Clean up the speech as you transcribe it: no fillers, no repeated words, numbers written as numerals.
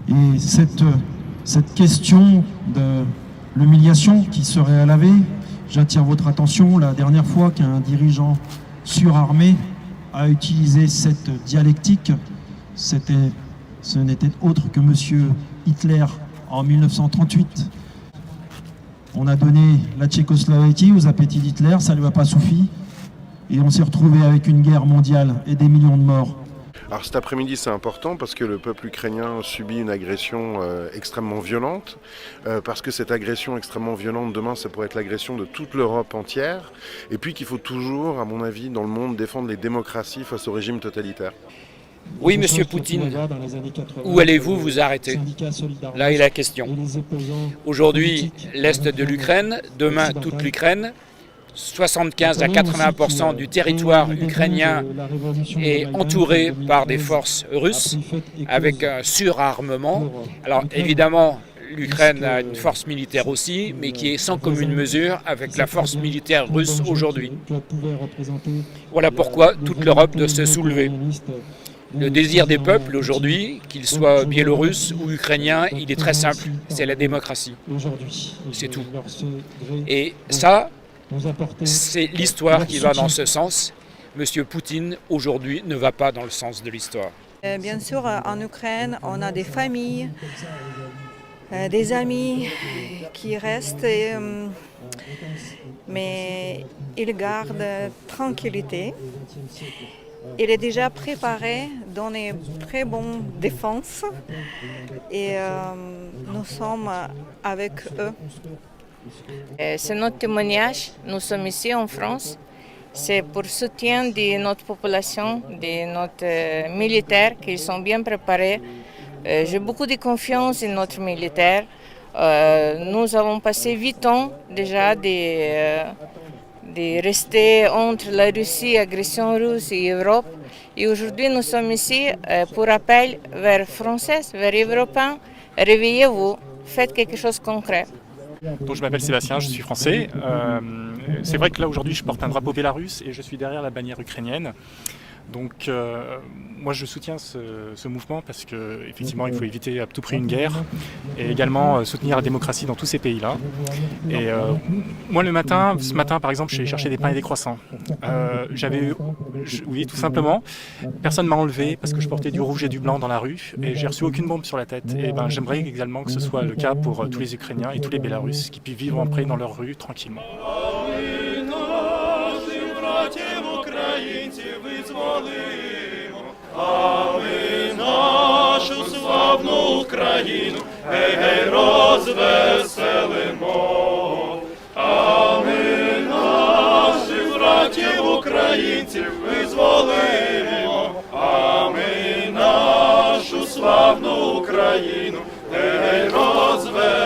Et cette question de l'humiliation qui serait à laver, j'attire votre attention la dernière fois qu'un dirigeant surarmé a utilisé cette dialectique, ce n'était autre que M. Hitler en 1938. On a donné la Tchécoslovaquie aux appétits d'Hitler, ça ne lui a pas suffi, et on s'est retrouvé avec une guerre mondiale et des millions de morts. Alors cet après-midi c'est important parce que le peuple ukrainien subit une agression extrêmement violente, parce que cette agression extrêmement violente demain ça pourrait être l'agression de toute l'Europe entière, et puis qu'il faut toujours, à mon avis, dans le monde défendre les démocraties face au régime totalitaire. Oui, Monsieur Poutine, où allez-vous vous arrêter? Là est la question. Aujourd'hui, l'Est de l'Ukraine, demain toute l'Ukraine. 75 à 80% du territoire ukrainien est entouré par des forces russes avec un surarmement. Alors évidemment, l'Ukraine a une force militaire aussi, mais qui est sans commune mesure avec la force militaire russe aujourd'hui. Voilà pourquoi toute l'Europe doit se soulever. Le désir des peuples aujourd'hui, qu'ils soient biélorusses ou ukrainiens, il est très simple, c'est la démocratie. C'est tout. Et ça, c'est l'histoire qui va dans ce sens. Monsieur Poutine, aujourd'hui, ne va pas dans le sens de l'histoire. Bien sûr, en Ukraine, on a des familles, des amis qui restent, mais ils gardent tranquillité. Il est déjà préparé, donne une très bonne défense et nous sommes avec eux. C'est notre témoignage, nous sommes ici en France, c'est pour soutien de notre population, de notre militaires qui sont bien préparés. J'ai beaucoup de confiance en notre militaire. Nous avons passé 8 ans déjà de rester entre la Russie, agression russe et Europe. Et aujourd'hui, nous sommes ici pour appel vers Français, vers Européens. Réveillez-vous, faites quelque chose de concret. Donc, je m'appelle Sébastien, je suis français. C'est vrai que là aujourd'hui je porte un drapeau bélarusse et je suis derrière la bannière ukrainienne. Donc moi je soutiens ce mouvement parce qu'effectivement il faut éviter à tout prix une guerre et également soutenir la démocratie dans tous ces pays-là. Et moi ce matin par exemple je suis allé chercher des pains et des croissants. Oui tout simplement, personne ne m'a enlevé parce que je portais du rouge et du blanc dans la rue et j'ai reçu aucune bombe sur la tête. Et ben j'aimerais également que ce soit le cas pour tous les Ukrainiens et tous les Bélarusses qui puissent vivre en paix dans leur rue tranquillement. А ми нашу славну Україну, гей, розвеселимо. А ми наших братів українців визволимо. А ми нашу славну Україну, гей, розвеселимо.